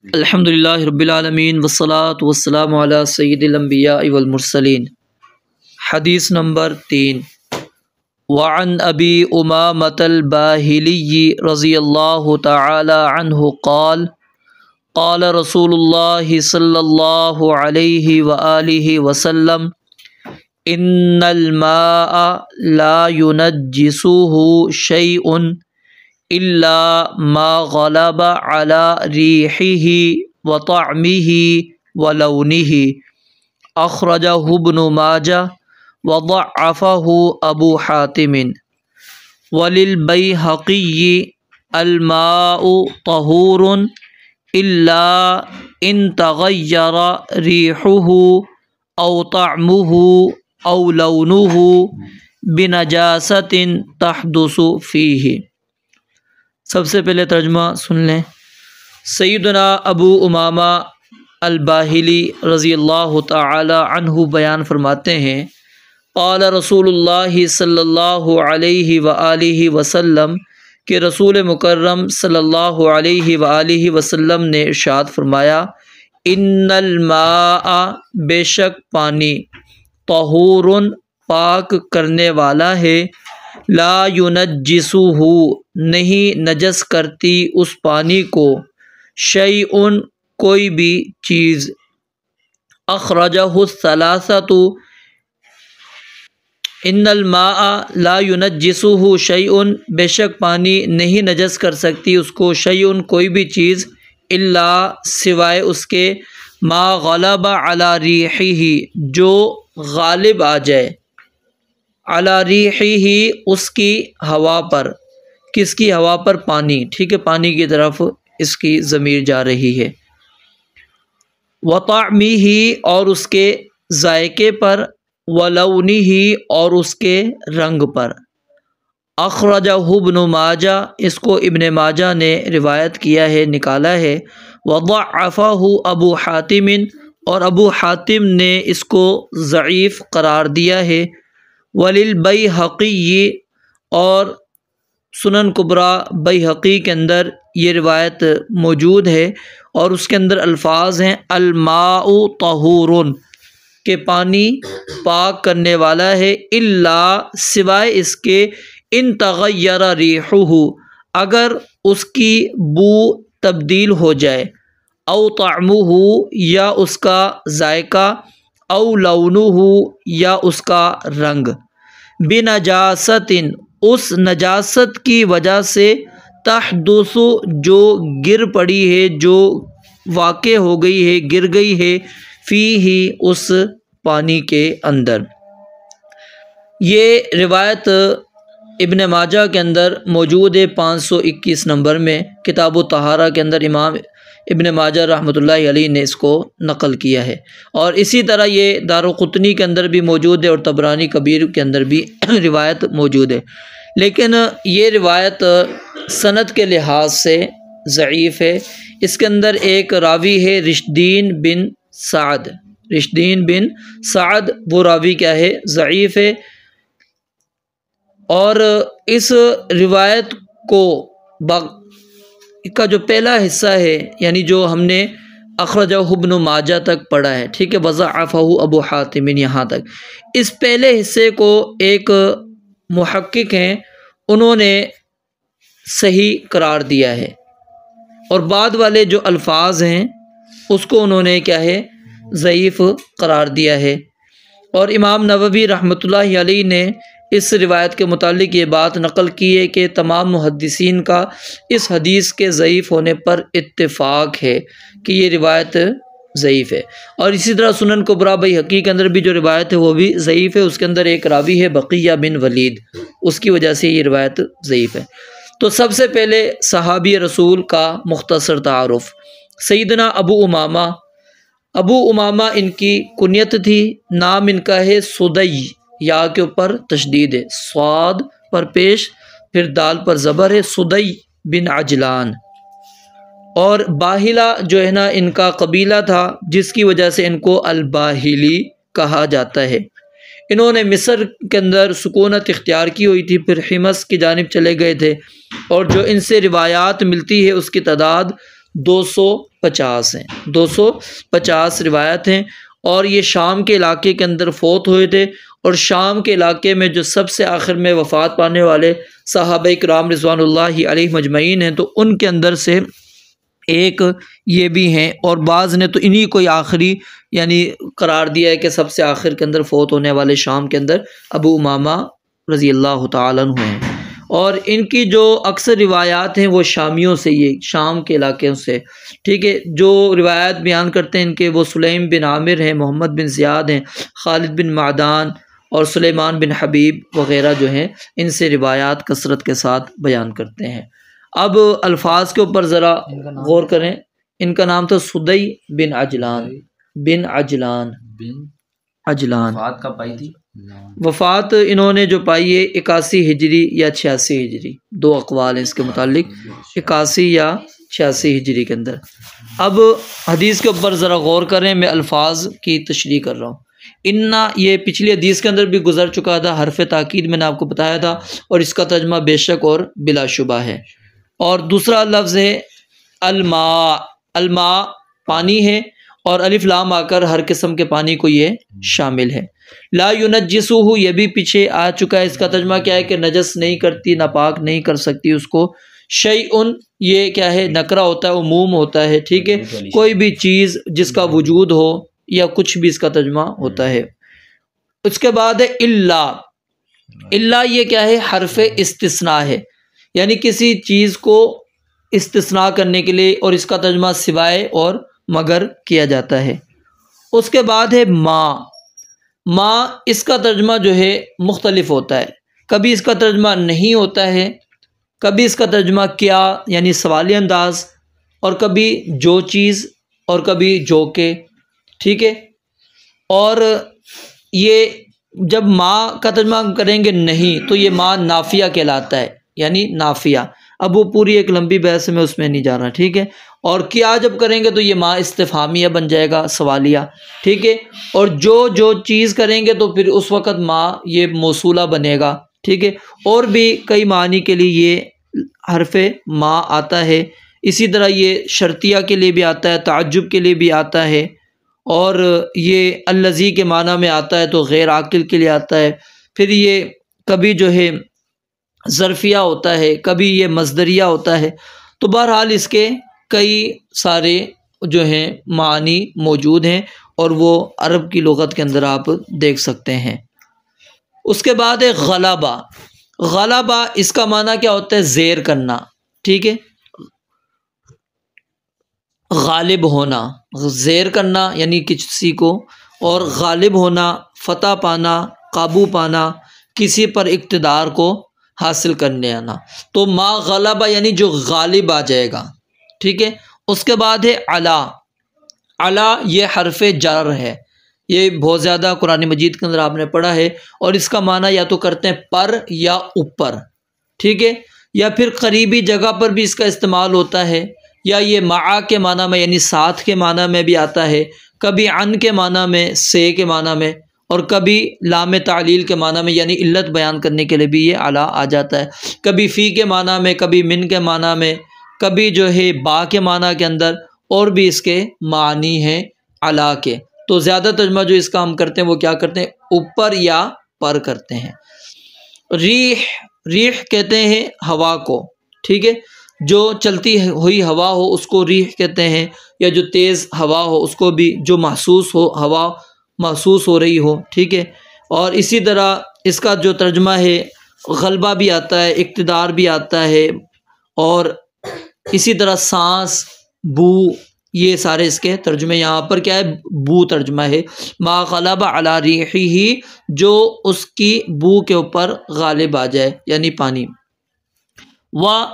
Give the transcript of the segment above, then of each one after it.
अल्हम्दुलिल्लाहि रब्बिल आलमीन वस्सलातु वस्सलामु अला सय्यिदिल अंबिया वल मुरसलीन। हदीस नंबर 3। वअन अबी उमामतल बाहिली रज़ियल्लाहु तआला अन्हु क़ाल क़ाल रसूलुल्लाहि सल्लल्लाहु अलैहि व आलिहि वसल्लम इन्नल माअ ला युनज्जिसुहु शैउन इल्ला मा गलबा अला रिहिही व तअमिही व लौनिही। अख़रजहु इब्नु माजाह व ज़अफ़हु अबू हातिमिन। वलिल बैहक़ी अल माउ तहूरुन इल्ला इन तग़य्यरा रिहुहु औ तअमुहु औ लौनुहु बिनजासतिन तहदुसु फ़ीही। सबसे पहले तर्जुमा सुन लें। सैयदना अबू उमामा अल बाहिली रज़ियल्लाहु तआला अन्हु बयान फरमाते हैं, क़ाल रसूलुल्लाहि सल्लल्लाहु अलैहि व आलिहि वसल्लम के रसूल मुकर्रम सल्लल्लाहु अलैहि व आलिहि वसल्लम ने इरशाद फरमाया, इन्नल माआ बेशक पानी, तहूरुन पाक करने वाला है, ला युनज्जिसुहु नहीं नजस करती उस पानी को, शैउन कोई भी चीज़। अख़रजहु सलासतु। इन्नल माआ ला युनज्जिसुहु शैउन बेशक पानी नहीं नजस कर सकती उसको, शैउन कोई भी चीज़, इल्ला सिवाय उसके, मा गलबा अला रिहिही जो गालिब आ जाए, अला रिहिही उसकी हवा पर। किसकी हवा पर? पानी। ठीक है, पानी की तरफ इसकी ज़मीर जा रही है। व तअमिही और उसके जायके पर, व लौनिही और उसके रंग पर। अख़रजहु इब्नु माजाह इसको इब्न माजाह ने रिवायत किया है, निकाला है। व ज़अफ़हु अबू हातिमिन और अबू हातिम ने इसको ज़ईफ़ करार दिया है। वलिल बैहक़ी और सुनन कुबरा बैहक़ी के अंदर ये रिवायत मौजूद है और उसके अंदर अल्फाज हैं अल माउ तहूरुन के पानी पाक करने वाला है, इल्ला सिवाय इसके, इन तग़य्यरा रिहुहु अगर उसकी बू तब्दील हो जाए, औ तअमुहु या उसका जायका, औ लौनुहु या उसका रंग, बिनजासतिन उस नजासत की वजह से, तहदुसु जो गिर पड़ी है, जो वाक़े हो गई है, गिर गई है, फ़ीही उस पानी के अंदर। ये रिवायत इब्न माजाह के अंदर मौजूद है 521 नंबर में। किताबु तहारा के अंदर इमाम इब्न माजाह रहमतुल्लाहि अलैहि ने इसको नक़ल किया है और इसी तरह ये दारुक़ुतनी के अंदर भी मौजूद है और तबरानी कबीर के अंदर भी रिवायत मौजूद है। लेकिन ये रिवायत सनद के लिहाज से ज़ईफ़ है। इसके अंदर एक रावी है रिशदीन बिन साद। रिशदीन बिन साद वो रावी क्या है? ज़ईफ़ है। और इस रिवायत को का जो पहला हिस्सा है, यानी जो हमने अख़रजहु इब्नु माजाह तक पढ़ा है, ठीक है, वज़अफ़हु अबू हातिमिन यहाँ तक, इस पहले हिस्से को एक मुहक्किक हैं उन्होंने सही करार दिया है और बाद वाले जो अल्फाज हैं उसको उन्होंने क्या है? ज़ईफ़ करार दिया है। और इमाम नववी रहमतुल्लाहि अलैहि ने इस रिवायत के मुतालिक ये बात नक़ल की है कि तमाम मुहद्दिसीन का इस हदीस के ज़ईफ़ होने पर इत्तिफ़ाक़ है कि ये रिवायत ज़ईफ़ है। और इसी तरह सुनन कुबरा बैहक़ी के अंदर भी जो रिवायत है वो भी ज़ईफ़ है। उसके अंदर एक रावी है बक़िया बिन वलीद, उसकी वजह से ये रिवायत ज़ईफ़ है। तो सबसे पहले सहाबी रसूल का मुख्तसर तारुफ़। सैयदना अबू उमामा। अबू उमामा इनकी कुनियत थी। नाम इनका है सुदई, या के ऊपर तशदीद है, स्वाद पर पेश फिर दाल पर ज़बर है, सुदई बिन अजलान। और बाहिला जो है ना इनका कबीला था, जिसकी वजह से इनको अल बाहिली कहा जाता है। इन्होंने मिस्र के अंदर सुकूनत इख्तियार की हुई थी, फिर हिमस की जानिब चले गए थे और जो इनसे रिवायात मिलती है उसकी तादाद 250 हैं, 250 रिवायत हैं। और ये शाम के इलाके के अंदर फ़ौत हुए थे। और शाम के इलाके में जो सबसे आखिर में वफ़ात पाने वाले सहाबा किराम रिज़वानुल्लाहि अलैहिम अजमईन हैं, तो उनके अंदर से एक ये भी हैं। और बाज़ ने तो इन्हीं को आखिरी यानी करार दिया है कि सबसे आखिर के अंदर फ़ौत होने वाले शाम के अंदर अबू उमामा रज़ी अल्लाह तआला अन्हु हैं। और इनकी जो अक्सर रिवायात हैं वो शामियों से, ये शाम के इलाक़ों से, ठीक है। जो रिवायात बयान करते हैं इनके वो सुलैम बिन आमिर हैं, मोहम्मद बिन ज़ियाद हैं, खालिद बिन मादान और सुलेमान बिन हबीब वग़ैरह जो हैं, इनसे रिवायात कसरत के साथ बयान करते हैं। अब अल्फाज के ऊपर ज़रा गौर करें। इनका नाम था सुदई बिन अजलान, बिन अजलान, बिन अजलान। वफ़ात कब पाई थी? वफ़ात इन्होंने जो पाई है 81 हिजरी या 86 हिजरी, दो अक़वाल हैं इसके मुतालिक, 81 या 86 हिजरी के अंदर। अब हदीस के ऊपर ज़रा गौर करें, मैं अल्फाज की तशरीह कर रहा हूँ। इन्ना ये पिछली हदीस के अंदर भी गुजर चुका था, हरफ ताकीद मैंने आपको बताया था, और इसका तर्जमा बेशक और बिलाशुबा है। और दूसरा लफ्ज़ है अलमा, अलमा पानी है, और अलिफ लाम आकर हर किस्म के पानी को ये शामिल है। ला युनज्जिसुहु ये भी पीछे आ चुका है, इसका तर्जमा क्या है कि नजस नहीं करती, नापाक नहीं कर सकती उसको। शैउन ये क्या है, नकरा होता है, उमूम होता है, ठीक है, कोई भी चीज़ जिसका वजूद हो या कुछ भी इसका तर्जमा होता है। उसके बाद है इल्ला, इल्ला ये क्या है, हरफ इस्तिस्ना है, यानी किसी चीज़ को इस्तिस्ना करने के लिए, और इसका तर्जमा सिवाय और मगर किया जाता है। उसके बाद है माँ, माँ इसका तर्जमा जो है मुख्तलिफ होता है, कभी इसका तर्जमा नहीं होता है, कभी इसका तर्जमा क्या यानी सवाली अंदाज, और कभी जो चीज़, और कभी जो के, ठीक है। और ये जब माँ का तर्जमा हम करेंगे नहीं, तो ये माँ नाफिया कहलाता है, यानी नाफिया। अब वो पूरी एक लंबी बहस में उसमें नहीं जा रहा, ठीक है। और क्या जब करेंगे तो ये माँ इस्तिफामिया बन जाएगा, सवालिया, ठीक है। और जो चीज़ करेंगे तो फिर उस वक़्त माँ ये मौसूला बनेगा, ठीक है। और भी कई मानी के लिए ये हरफ़े माँ आता है। इसी तरह ये शर्तिया के लिए भी आता है, ताज्जुब के लिए भी आता है, और ये अल्लज़ी के माना में आता है तो गैर आकिल के लिए आता है। फिर ये कभी जो है ज़र्फ़िया होता है, कभी ये मज़दरिया होता है। तो बहरहाल इसके कई सारे जो हैं मानी मौजूद हैं, और वो अरब की लुग़त के अंदर आप देख सकते हैं। उसके बाद है गलबा, गलबा इसका माना क्या होता है, ज़ेर करना, ठीक है, गालिब होना, ज़ेर करना यानी किसी को, और गालिब होना, फ़तह पाना, काबू पाना, किसी पर इक़्तिदार को हासिल करने आना। तो मा गलबा यानी जो गालिब आ जाएगा, ठीक है। उसके बाद है अला, अला ये हरफ जर है, ये बहुत ज़्यादा कुरान मजीद के अंदर आपने पढ़ा है, और इसका माना या तो करते हैं पर या ऊपर, ठीक है, या फिर करीबी जगह पर भी इसका इस्तेमाल होता है, या ये मा के माना में यानी साथ के माना में भी आता है, कभी अन के माना में, से के माना में, और कभी लाम तालील के माना में यानी इल्लत बयान करने के लिए भी ये अला आ जाता है, कभी फ़ी के माना में, कभी मिन के माना में, कभी जो है बा के माना के अंदर, और भी इसके मानी हैं अला के। तो ज़्यादा तर्जमा जो इसका हम करते हैं वो क्या करते हैं, ऊपर या पर करते हैं। रीह, रीह कहते हैं हवा को, ठीक है, जो चलती हुई हवा हो उसको रीह कहते हैं, या जो तेज़ हवा हो उसको भी, जो महसूस हो, हवा महसूस हो रही हो, ठीक है। और इसी तरह इसका जो तर्जमा है गलबा भी आता है, इक़्तिदार भी आता है, और इसी तरह सांस, बू, ये सारे इसके तर्जुमे। यहाँ पर क्या है, बू तर्जुमा है, मा गलबा अला रिही, जो उसकी बू के ऊपर गालिब आ जाए यानी पानी। व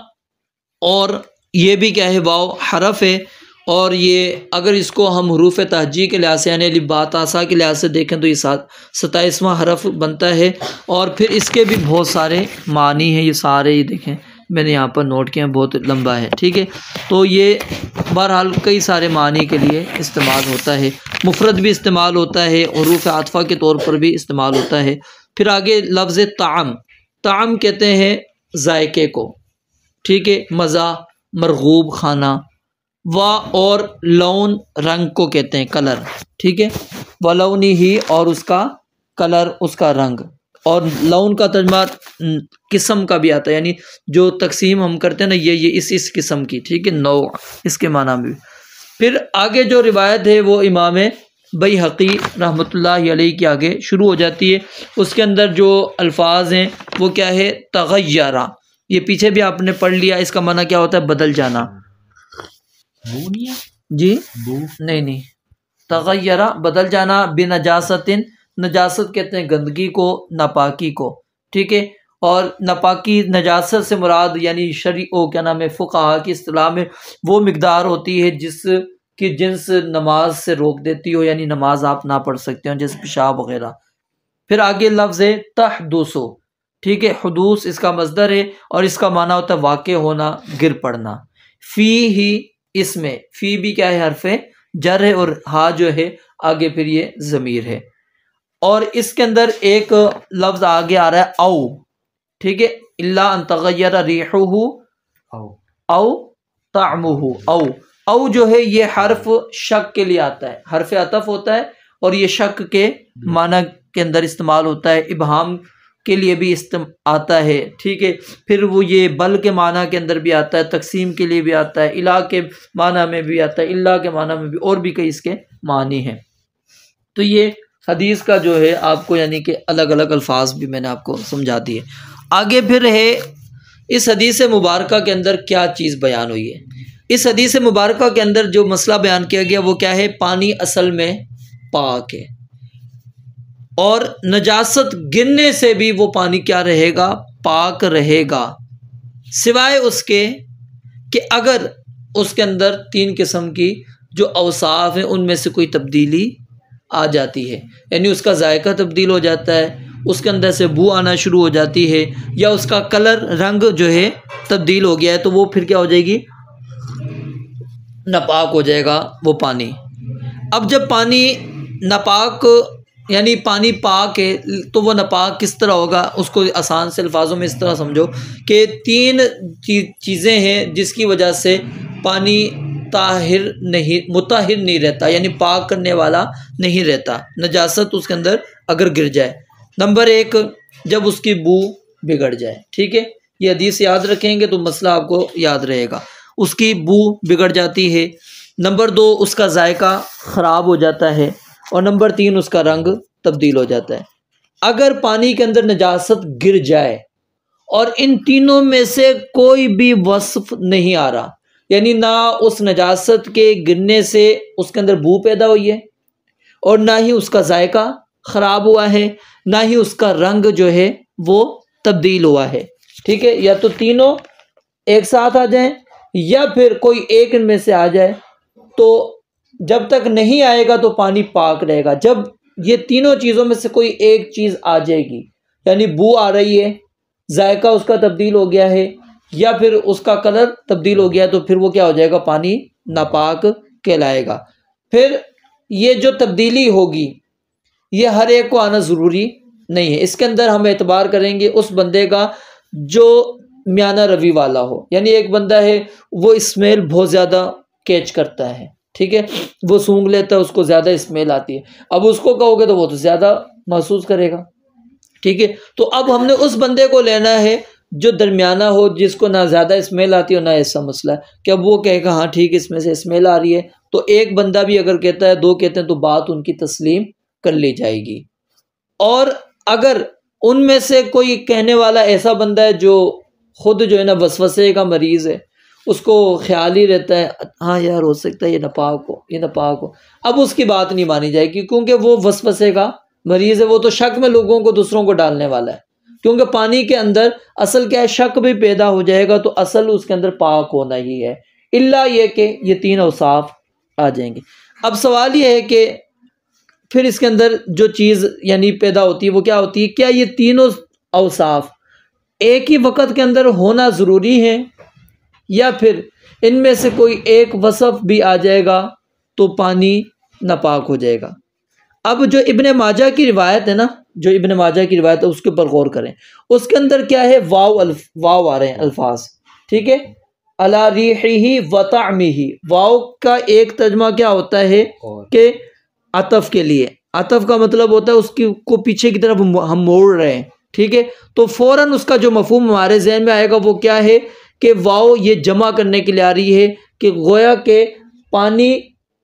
और ये भी क्या है, वाव हरफ है, और ये अगर इसको हम हरूफ तहजी के लिहाज से यानी बातासा के लिहाज से देखें तो ये 27वां हरफ बनता है। और फिर इसके भी बहुत सारे मानी हैं, ये सारे ही देखें मैंने यहाँ पर नोट किया, बहुत लंबा है, ठीक है। तो ये बहरहाल कई सारे मानी के लिए इस्तेमाल होता है, मुफरद भी इस्तेमाल होता है, हरूफ आतफ़ा के तौर पर भी इस्तेमाल होता है। फिर आगे लफ्ज़ ताम, ताम कहते हैं जायके को, ठीक है, मज़ा, मरगूब खाना, व और लौन रंग को कहते हैं, कलर, ठीक है। वलौनी ही और उसका कलर, उसका रंग। और लौन का तर्जमा किस्म का भी आता है, यानी जो तकसीम हम करते हैं ना, ये इस किस्म की, ठीक है, नौ, इसके माना भी। फिर आगे जो रिवायत है वो इमाम बैहक़ी रहमतुल्लाहि अलैहि की आगे शुरू हो जाती है। उसके अंदर जो अल्फाज हैं वो क्या है, तग़य्यरा, ये पीछे भी आपने पढ़ लिया, इसका माना क्या होता है, बदल जाना। जी नहीं, तग़य्यरा बदल जाना, बिनजासतिन, नजासत कहते हैं गंदगी को, नापाकी को, ठीक है। और नापाकी, नजासत से मुराद यानी शरीओ क्या नाम है, फ़ुक़हा की इस्तिलाह में वो मिक़दार होती है जिसकी जिन्स नमाज से रोक देती हो, यानी नमाज आप ना पढ़ सकते हो, जैसे पेशाब वगैरह। फिर आगे लफ्ज़ है तहदुसु, ठीक है, हुदूस इसका मज़दर है और इसका माना होता है वाक़े होना, गिर पड़ना। फ़ी ही, इसमें फ़ी भी क्या है, हर्फ़े जर है, और हा जो है आगे फिर ये ज़मीर है। और इसके अंदर एक लफ्ज़ आगे आ रहा है औ, ठीक है, इल्ला अन तग़य्यरा रिहुहु औ तामुहु। औ जो है ये हर्फ शक के लिए आता है, हर्फ अतफ होता है और ये शक के माना के अंदर इस्तेमाल होता है, इबहाम के लिए भी आता है, ठीक है। फिर वो ये बल के माना के अंदर भी आता है, तकसीम के लिए भी आता है, इला के माना में भी आता है, इल्ला के माना में भी, और भी कई इसके मानी हैं। तो ये हदीस का जो है आपको यानी कि अलग अलग अल्फाज भी मैंने आपको समझा दिए। आगे फिर है इस हदीस मुबारक के अंदर क्या चीज़ बयान हुई है। इस हदीस मुबारक के अंदर जो मसला बयान किया गया वो क्या है, पानी असल में पाक है और नजासत गिरने से भी वो पानी क्या रहेगा, पाक रहेगा, सिवाय उसके कि अगर उसके अंदर 3 किस्म की जो औसाफ हैं उनमें से कोई तब्दीली आ जाती है, यानी उसका जायका तब्दील हो जाता है, उसके अंदर से बू आना शुरू हो जाती है, या उसका कलर, रंग जो है तब्दील हो गया है, तो वो फिर क्या हो जाएगी, नापाक हो जाएगा वो पानी। अब जब पानी नापाक यानी पानी पाक है तो वो नापाक किस तरह होगा, उसको आसान से अल्फाजों में इस तरह समझो कि 3 चीज़ें हैं जिसकी वजह से पानी ताहिर नहीं, मुताहिर नहीं रहता, यानी पाक करने वाला नहीं रहता, नजासत उसके अंदर अगर गिर जाए। नंबर 1, जब उसकी बू बिगड़ जाए, ठीक है, ये हदीस याद रखेंगे तो मसला आपको याद रहेगा, उसकी बू बिगड़ जाती है। नंबर 2, उसका जायका ख़राब हो जाता है, और नंबर 3, उसका रंग तब्दील हो जाता है। अगर पानी के अंदर नजासत गिर जाए और इन तीनों में से कोई भी वस्फ नहीं आ रहा, यानी ना उस नजासत के गिरने से उसके अंदर बू पैदा हुई है और ना ही उसका जायका ख़राब हुआ है, ना ही उसका रंग जो है वो तब्दील हुआ है, ठीक है, या तो तीनों एक साथ आ जाएं या फिर कोई एक इनमें से आ जाए, तो जब तक नहीं आएगा तो पानी पाक रहेगा। जब ये तीनों चीज़ों में से कोई एक चीज़ आ जाएगी, यानी बू आ रही है, जायका उसका तब्दील हो गया है, या फिर उसका कलर तब्दील हो गया है, तो फिर वो क्या हो जाएगा, पानी नापाक कहलाएगा। फिर ये जो तब्दीली होगी ये हर एक को आना ज़रूरी नहीं है, इसके अंदर हम एतबार करेंगे उस बंदे का जो म्याना रवि वाला हो, यानी एक बंदा है वो स्मेल बहुत ज़्यादा कैच करता है, ठीक है, वो सूंघ लेता है, उसको ज़्यादा स्मेल आती है, अब उसको कहोगे तो वो तो ज़्यादा महसूस करेगा, ठीक है। तो अब हमने उस बंदे को लेना है जो दरमियाना हो, जिसको ना ज़्यादा स्मेल आती हो ना ऐसा मसला है कि अब वो कहेगा हाँ ठीक इसमें से स्मेल आ रही है, तो एक बंदा भी अगर कहता है, 2 कहते हैं, तो बात उनकी तस्लीम कर ली जाएगी। और अगर उनमें से कोई कहने वाला ऐसा बंदा है जो खुद जो है ना वसवसे का मरीज़ है, उसको ख्याल ही रहता है हाँ यार हो सकता है ये नापाक हो, ये नापाक हो, अब उसकी बात नहीं मानी जाएगी, क्योंकि वो वसवसे का मरीज़ है, वो तो शक में लोगों को, दूसरों को डालने वाला है, क्योंकि पानी के अंदर असल क्या है, शक भी पैदा हो जाएगा, तो असल उसके अंदर पाक होना ही है, इल्ला ये कि ये 3 औसाफ आ जाएंगे। अब सवाल ये है कि फिर इसके अंदर जो चीज़ यानी पैदा होती है वो क्या होती है, क्या ये तीनों औसाफ एक ही वक़्त के अंदर होना ज़रूरी है, या फिर इनमें से कोई एक वसफ़ भी आ जाएगा तो पानी नापाक हो जाएगा। अब जो इब्ने माजा की रिवायत है ना, जो इब्ने माजा की रिवायत है उसके ऊपर गौर करें, उसके अंदर क्या है, वाव आ रहे हैं अल्फाज, ठीक है, अला रिही व तामिही। वाव का एक तर्जमा क्या होता है कि अतफ के लिए, अतफ का मतलब होता है उसकी को पीछे की तरफ हम मोड़ रहे हैं, ठीक है। तो फौरन उसका जो मफहूम हमारे जहन में आएगा वो क्या है कि वाव ये जमा करने के लिए आ रही है कि गोया के पानी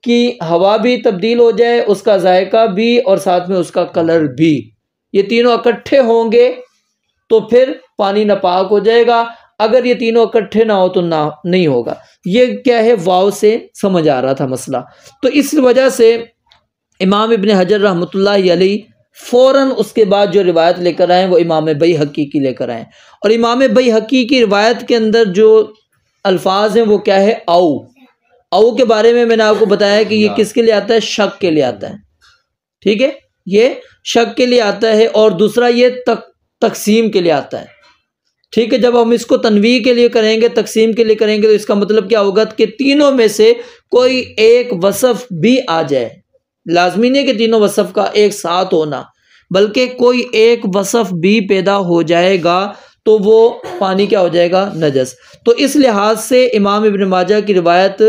की हवा भी तब्दील हो जाए, उसका जायका भी और साथ में उसका कलर भी, ये तीनों इकट्ठे होंगे तो फिर पानी नापाक हो जाएगा। अगर ये तीनों इकट्ठे ना हो तो ना नहीं होगा। ये क्या है, वाव से समझ आ रहा था मसला। तो इस वजह से इमाम इब्न हजर रहमतुल्लाह अलैह फ़ौरन उसके बाद जो रिवायत लेकर आए वो इमाम बैहक़ी की लेकर आए, और इमाम बैहक़ी की रिवायत के अंदर जो अल्फाज हैं वो क्या है, औ के बारे में मैंने आपको बताया कि ये किसके लिए आता है, शक के लिए आता है, ठीक है, ये शक के लिए आता है। और दूसरा ये तकसीम के लिए आता है, ठीक है। जब हम इसको तनवीह के लिए करेंगे, तकसीम के लिए करेंगे, तो इसका मतलब क्या होगा कि तीनों में से कोई एक वसफ़ भी आ जाए, लाजमी नहीं कि तीनों वसफ़ का एक साथ होना, बल्कि कोई एक वसफ़ भी पैदा हो जाएगा तो वो पानी क्या हो जाएगा, नजस। तो इस लिहाज से इमाम इब्न माजा की रिवायत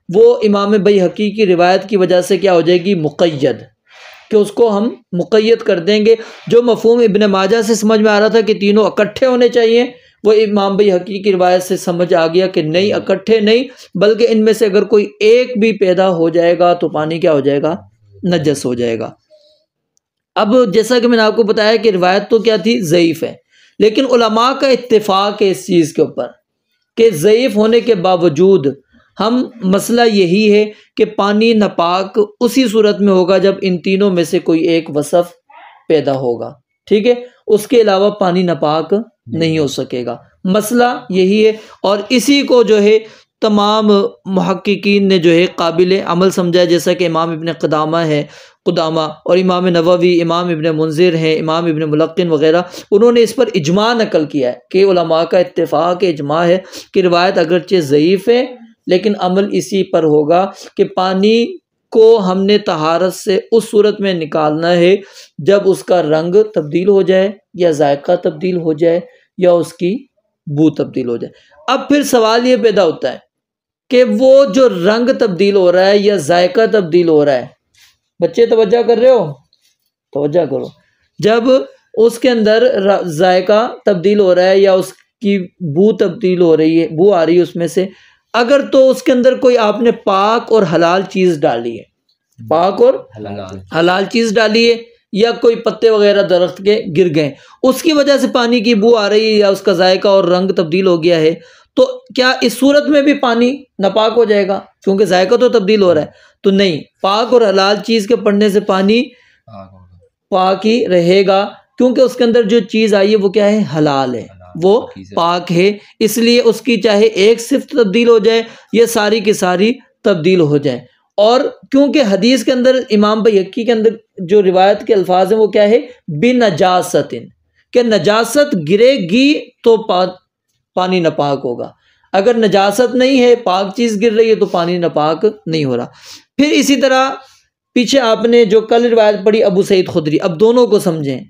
वो इमाम बैहक़ी की रिवायत की वजह से क्या हो जाएगी, मुक़य्यद, कि उसको हम मुक़य्यद कर देंगे। जो मफ़हूम इब्न माजा से समझ में आ रहा था कि तीनों इकट्ठे होने चाहिए, वो इमाम बैहक़ी की रिवायत से समझ आ गया कि नहीं, इकट्ठे नहीं, बल्कि इनमें से अगर कोई एक भी पैदा हो जाएगा तो पानी क्या हो जाएगा, नजस हो जाएगा। अब जैसा कि मैंने आपको बताया कि रिवायत तो क्या थी, ज़ईफ़ है, लेकिन उलमा का इत्तेफाक है इस चीज़ के ऊपर कि ज़ईफ़ होने के बावजूद हम मसला यही है कि पानी नापाक उसी सूरत में होगा जब इन तीनों में से कोई एक वसफ़ पैदा होगा, ठीक है, उसके अलावा पानी नापाक नहीं हो सकेगा। मसला यही है, और इसी को जो है तमाम मुहक्किकीन ने जो है काबिल अमल समझा, जैसा कि इमाम इब्न कुदामा और इमाम नववी, इमाम इब्न मुंजिर हैं, इमाम इब्न मुलक्किन वग़ैरह, उन्होंने इस पर इजमा नकल किया है कि उलमा का इत्तेफाक इजमा है कि रिवायत अगरचे ज़ईफ़ है लेकिन अमल इसी पर होगा कि पानी को हमने तहारत से उस सूरत में निकालना है जब उसका रंग तब्दील हो जाए या जायका तब्दील हो जाए या उसकी बू तब्दील हो जाए। अब फिर सवाल ये पैदा होता है कि वो जो रंग तब्दील हो रहा है या जायका तब्दील हो रहा है, बच्चे तवज्जो कर रहे हो, तवज्जो करो, जब उसके अंदर जायका तब्दील हो रहा है या उसकी बू तब्दील हो रही है, बू आ रही है उसमें से, अगर तो उसके अंदर कोई आपने पाक और हलाल चीज़ डाली है, पाक और हलाल चीज़ डाली है, या कोई पत्ते वगैरह दरख्त के गिर गए, उसकी वजह से पानी की बू आ रही है या उसका जायका और रंग तब्दील हो गया है, तो क्या इस सूरत में भी पानी नापाक हो जाएगा क्योंकि जायका तो तब्दील हो रहा है? तो नहीं, पाक और हलाल चीज़ के पड़ने से पानी पाक ही रहेगा, क्योंकि उसके अंदर जो चीज़ आई है वो क्या है, हलाल है, वो पाक है, इसलिए उसकी चाहे एक सिफ्त तब्दील हो जाए या सारी की सारी तब्दील हो जाए। और क्योंकि हदीस के अंदर इमाम बैहक़ी के अंदर जो रिवायत के अल्फाज हैं वो क्या है, बिनजासतिन, कि नजासत गिरेगी तो पानी नापाक होगा, अगर नजासत नहीं है, पाक चीज़ गिर रही है तो पानी नापाक नहीं हो रहा। फिर इसी तरह पीछे आपने जो कल रिवायत पढ़ी अबू सईद खुदरी, अब दोनों को समझें,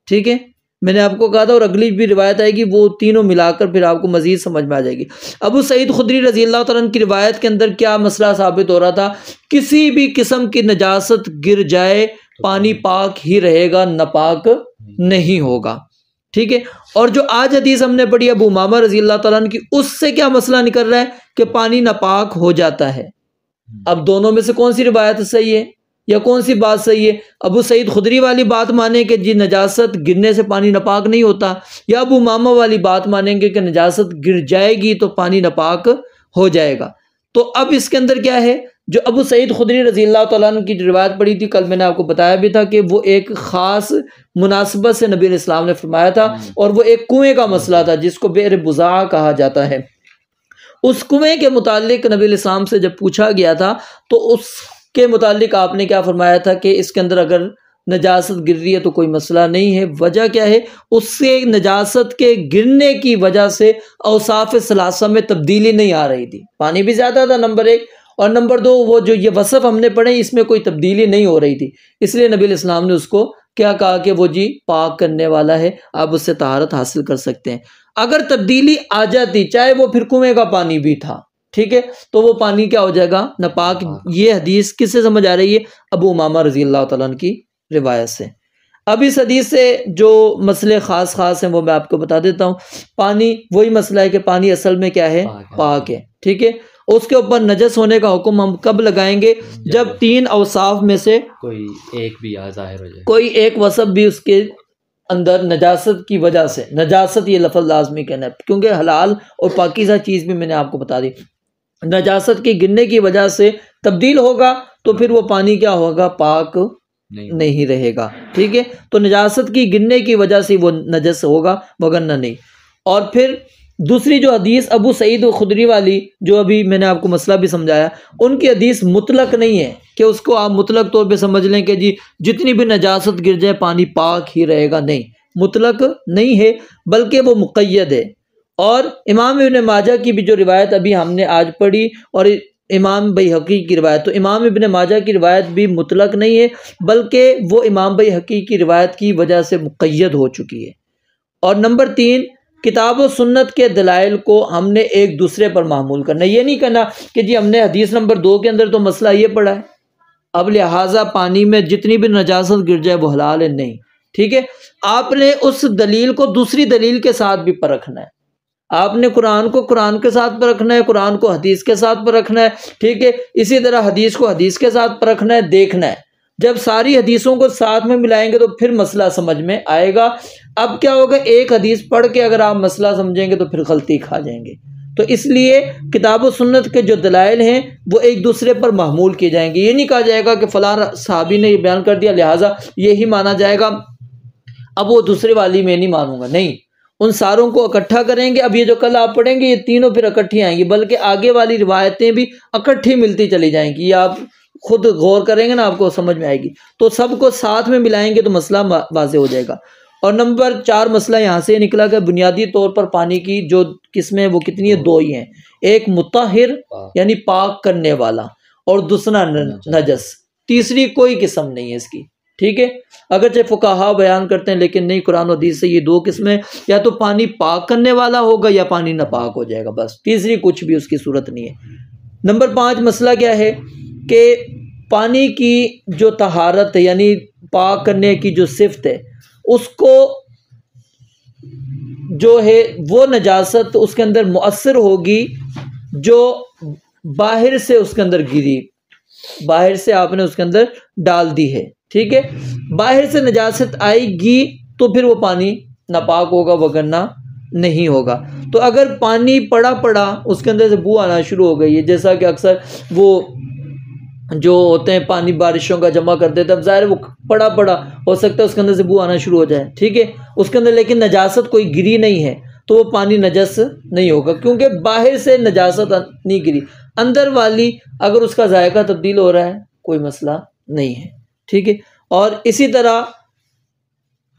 ठीक है, मैंने आपको कहा था, और अगली भी रिवायत आएगी वो तीनों मिलाकर फिर आपको मज़ीद समझ में आ जाएगी। अबू सईद खुदरी रज़ी अल्लाह तआला की रिवायत के अंदर क्या मसला साबित हो रहा था, किसी भी किस्म की नजासत गिर जाए पानी पाक ही रहेगा, नापाक नहीं होगा, ठीक है। और जो आज हदीस हमने पढ़ी अबू उमामा रज़ी अल्लाह तआला की, उससे क्या मसला निकल रहा है कि पानी नापाक हो जाता है। अब दोनों में से कौन सी रिवायत सही है या कौन सी बात सही है? अबू सईद खुदरी वाली बात माने कि जी नजासत गिरने से पानी नापाक नहीं होता, या अबू उमामा वाली बात मानेंगे कि नजासत गिर जाएगी तो पानी नापाक हो जाएगा? तो अब इसके अंदर क्या है, जो अबू सईद खुदरी रज़ी अल्लाह तआला की रिवायत पढ़ी थी, कल मैंने आपको बताया भी था कि वो एक ख़ास मुनासबत से नबी इस्लाम ने फरमाया था, और वो एक कुएँ का मसला था जिसको बेर बुज़ा कहा जाता है। उस कुएँ के मुतालिक नबी इस्लाम से जब पूछा गया था तो उसके मुतालिक आपने क्या फरमाया था कि इसके अंदर अगर नजासत गिर रही है तो कोई मसला नहीं है। वजह क्या है, उससे नजासत के गिरने की वजह से औसाफ सलासा में तब्दीली नहीं आ रही थी, पानी भी ज़्यादा था नंबर एक, और नंबर दो वो जो ये वसफ़ हमने पढ़े इसमें कोई तब्दीली नहीं हो रही थी, इसलिए नबी इस्लाम ने उसको क्या कहा कि वो जी पाक करने वाला है, आप उससे तहारत हासिल कर सकते हैं। अगर तब्दीली आ जाती, चाहे वो फिर कुएं का पानी भी था, ठीक है, तो वो पानी क्या हो जाएगा, नापाक। ये हदीस किससे समझ आ रही है, अबू उमामा रजी अल्लाह तआला अन्हु की रिवायत से। अब इस हदीस से जो मसले ख़ास हैं वो मैं आपको बता देता हूँ। पानी, वही मसला है कि पानी असल में क्या है, पाक है, ठीक है। उसके ऊपर नजस होने का हुक्म हम कब लगाएंगे, जब 3 औसाफ में से कोई एक भी ज़ाहिर हो जाए, कोई एक वसफ भी उसके अंदर नजासत की वजह से, नजासत ये लफ्ज़ लाजमी कहना है, क्योंकि हलाल और पाकीज़ा चीज़ भी मैंने आपको बता दी, नजासत की गिरने की वजह से तब्दील होगा तो फिर वो पानी क्या होगा, पाक नहीं रहेगा, ठीक है। तो नजासत की गिरने की वजह से वो नजस होगा, वगरना नहीं। और फिर दूसरी जो हदीस अबू सईद खुदरी वाली, जो अभी मैंने आपको मसला भी समझाया, उनकी हदीस मुतलक नहीं है कि उसको आप मुतलक तौर पे समझ लें कि जी जितनी भी नजासत गिर जाए पानी पाक ही रहेगा, नहीं, मुतलक नहीं है, बल्कि वो मुक़य्यद है। और इमाम इब्न माजा की भी जो रिवायत अभी हमने आज पढ़ी, और इमाम बैहक़ी की रिवायत, तो इमाम इब्न माजा की रिवायत भी मुतलक नहीं है, बल्कि वो इमाम बैहक़ी की रिवायत की वजह से मुक़य्यद हो चुकी है। और नंबर 3, किताब व सुन्नत के दलाइल को हमने एक दूसरे पर मामूल करना। ये नहीं करना कि जी हमने हदीस नंबर 2 के अंदर तो मसला ये पढ़ा है, अब लिहाजा पानी में जितनी भी नजासत गिर जाए वो हलाल है, नहीं, ठीक है। आपने उस दलील को दूसरी दलील के साथ भी परखना है। आपने कुरान को कुरान के साथ परखना है, कुरान को हदीस के साथ परखना है, ठीक है। इसी तरह हदीस को हदीस के साथ परखना है, देखना है। जब सारी हदीसों को साथ में मिलाएंगे तो फिर मसला समझ में आएगा। अब क्या होगा, एक हदीस पढ़ के अगर आप मसला समझेंगे तो फिर गलती खा जाएंगे। तो इसलिए किताब व सुन्नत के जो दलाइल हैं वो एक दूसरे पर महमूल किए जाएंगे। ये नहीं कहा जाएगा कि फलां साहबी ने ये बयान कर दिया लिहाजा यही माना जाएगा, अब वो दूसरे वाली में नहीं मानूंगा, नहीं, उन सारों को इकट्ठा करेंगे। अब ये जो कल आप पढ़ेंगे ये तीनों फिर इकट्ठी आएंगी, बल्कि आगे वाली रिवायतें भी इकट्ठी मिलती चली जाएंगी। ये आप खुद गौर करेंगे ना, आपको समझ में आएगी। तो सबको साथ में मिलाएंगे तो मसला वाज़े हो जाएगा। और नंबर 4 मसला यहाँ से निकला कि बुनियादी तौर पर पानी की जो किस्में वो कितनी है, 2 ही हैं, एक मुताहिर यानी पाक करने वाला, और दूसरा नजस, तीसरी कोई किस्म नहीं है इसकी, ठीक है। अगरचे फुकाहा बयान करते हैं लेकिन नहीं, कुरान और हदीस से ये 2 किस्में, या तो पानी पाक करने वाला होगा या पानी नापाक हो जाएगा, बस, तीसरी कुछ भी उसकी सूरत नहीं है। नंबर 5 मसला क्या है कि पानी की जो तहारत है यानी पाक करने की जो सिफत है, उसको जो है वो नजासत उसके अंदर मुअस्सर होगी जो बाहर से उसके अंदर गिरी, बाहर से आपने उसके अंदर डाल दी है, ठीक है। बाहर से नजासत आएगी तो फिर वो पानी नापाक होगा, वगरना नहीं होगा। तो अगर पानी पड़ा पड़ा उसके अंदर से बू आना शुरू हो गई है, जैसा कि अक्सर वो जो होते हैं पानी बारिशों का जमा कर देते हैं, अब ज़ाहिर वो पड़ा पड़ा हो सकता है उसके अंदर से बू आना शुरू हो जाए, ठीक है, उसके अंदर लेकिन नजासत कोई गिरी नहीं है तो वो पानी नजस नहीं होगा, क्योंकि बाहर से नजासत नहीं गिरी, अंदर वाली अगर उसका जायका तब्दील हो रहा है कोई मसला नहीं है, ठीक है। और इसी तरह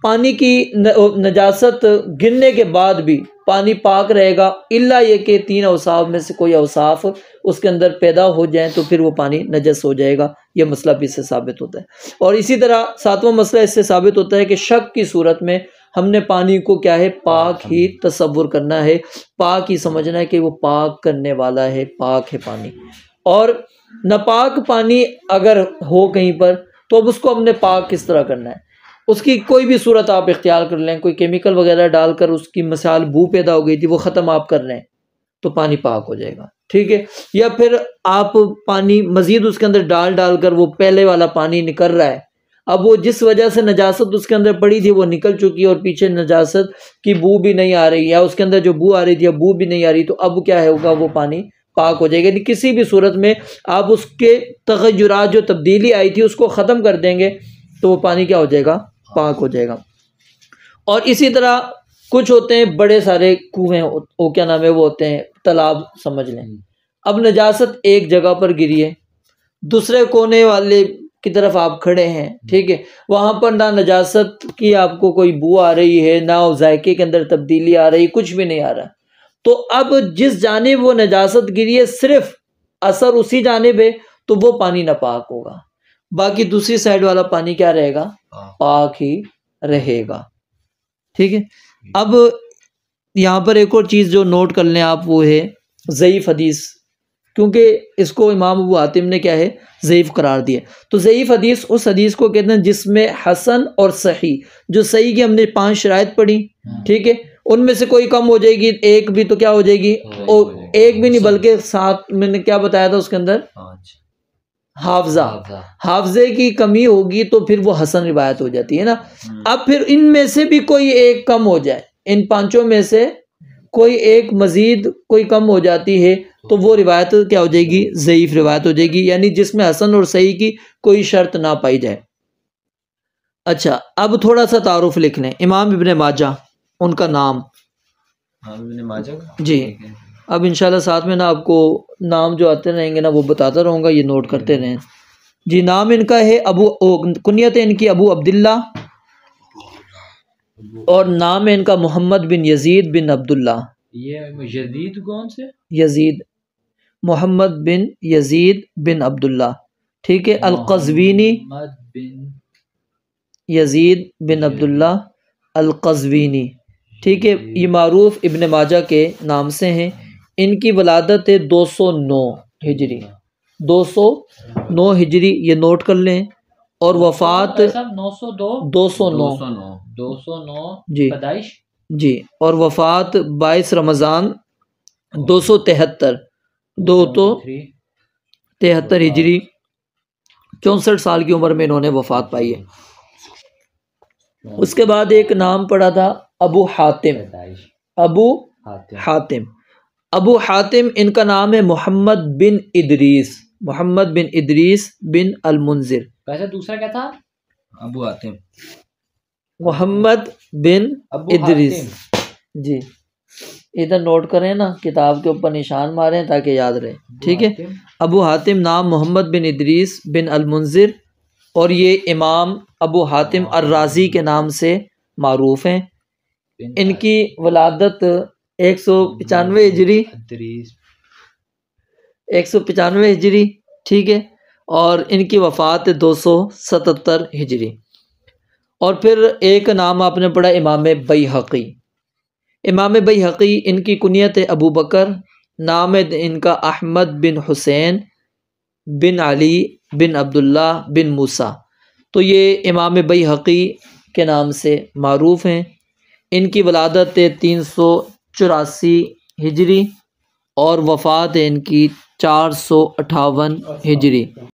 पानी की नजासत गिरने के बाद भी पानी पाक रहेगा, इल्ला ये कि 3 औसाफ में से कोई औसाफ उसके अंदर पैदा हो जाए तो फिर वो पानी नजस हो जाएगा। यह मसला भी इससे साबित होता है। और इसी तरह 7वां मसला इससे साबित होता है कि शक की सूरत में हमने पानी को क्या है, पाक ही तसव्वुर करना है, पाक ही समझना है कि वो पाक करने वाला है, पाक है पानी। और नापाक पानी अगर हो कहीं पर तो अब उसको हमने पाक किस तरह करना है, उसकी कोई भी सूरत आप इख्तियार कर लें, कोई केमिकल वगैरह डालकर उसकी मिसाल बू पैदा हो गई थी वो ख़त्म आप कर लें तो पानी पाक हो जाएगा, ठीक है। या फिर आप पानी मज़ीद उसके अंदर डाल कर वो पहले वाला पानी निकल रहा है, अब वो जिस वजह से नजासत उसके अंदर पड़ी थी वो निकल चुकी है और पीछे नजासत की बू भी नहीं आ रही, या उसके अंदर जो बू आ रही थी अब बू भी नहीं आ रही, तो अब क्या होगा, वो पानी पाक हो जाएगा। यदि किसी भी सूरत में आप उसके तगय्युरात जो तब्दीली आई थी उसको ख़त्म कर देंगे तो वो पानी क्या हो जाएगा, पाक हो जाएगा। और इसी तरह कुछ होते हैं बड़े सारे कुएं, वो क्या नाम है, वो होते हैं तालाब समझ लें। अब नजासत एक जगह पर गिरी है, दूसरे कोने वाले की तरफ आप खड़े हैं, ठीक है, वहाँ पर ना नजासत की आपको कोई बू आ रही है, ना जायके के अंदर तब्दीली आ रही, कुछ भी नहीं आ रहा। तो अब जिस जानिब वो नजासत गिरी है सिर्फ असर उसी जानिब है तो वो पानी नापाक होगा, बाकी दूसरी साइड वाला पानी क्या रहेगा, पाक ही रहेगा, ठीक है। अब यहाँ पर एक और चीज़ जो नोट कर लें आप, वो है ज़ईफ़ हदीस, क्योंकि इसको इमाम अबू हातिम ने क्या है, ज़ईफ़ करार दिया। तो ज़ईफ़ हदीस उस हदीस को कहते हैं जिसमें हसन और सही, जो सही की हमने 5 शराइत पढ़ी, ठीक है, उनमें से कोई कम हो जाएगी, एक भी तो क्या हो जाएगी, और एक भी नहीं बल्कि 7, मैंने क्या बताया था उसके अंदर, हाफजा, हाफजे की कमी होगी तो फिर वो हसन रिवायत हो जाती है ना। अब फिर इनमें से भी कोई एक कम हो जाए, इन 5 में से कोई एक मजीद कोई कम हो जाती है, तो वो रिवायत क्या हो जाएगी, ज़ईफ़ रिवायत हो जाएगी, यानी जिसमें हसन और सही की कोई शर्त ना पाई जाए। अच्छा, अब थोड़ा सा तारुफ लिख लें। इमाम इब्ने माजा, उनका नाम, इब्ने माजा जी। अब इंशाल्लाह साथ में ना आपको नाम जो आते रहेंगे ना वो बताता रहूँगा, ये नोट करते रहें जी। नाम इनका है कुनियत है इनकी अबू अब्दुल्ला, और नाम है इनका मोहम्मद बिन यजीद बिन अब्दुल्ला। ये यजीद कौन से? यजीद, मोहम्मद बिन यजीद बिन अब्दुल्ला, ठीक है। अल-क़ज़वीनी, यजीद बिन अब्दुल्ला अल-क़ज़वीनी, ठीक है। ये मारूफ इब्ने माजा के नाम से हैं। इनकी वलादत है 209 हिजरी, 209 हिजरी, ये नोट कर लें। और वफ़ात 209 जी जी, और वफ़ात 22 रमज़ान 273 हिजरी, 64 साल की उम्र में इन्होंने वफ़ात पाई है। उसके बाद एक नाम पड़ा था अबू हातिम, अबू हातिम, अबू हातिम इनका नाम है मोहम्मद बिन इदरीस, मोहम्मद बिन इदरीस बिन अल-मुंज़िर। वैसे दूसरा क्या था? अबू हातिम, मोहम्मद बिन इदरीस जी। इधर नोट करें ना, किताब के ऊपर निशान मारें ताकि याद रहे, ठीक है। अबू हातिम नाम मोहम्मद बिन इदरीस बिन अल-मुंज़िर, और ये इमाम अबू हातिम अर्राज़ी के नाम से मारूफ हैं। इनकी वलादत 195 हिजरी, 195 हिजरी, ठीक है। और इनकी वफ़ात 277 हिजरी। और फिर एक नाम आपने पढ़ा इमाम बैहक़ी, इमाम बैहक़ी इनकी कुनियत है अबू बकर, नाम है इनका अहमद बिन हुसैन बिन अली बिन अब्दुल्ला बिन मूसा। तो ये इमाम बैहक़ी के नाम से मारूफ हैं। इनकी वलादत है 384 हिजरी, और वफ़ात है इनकी 458 हिजरी।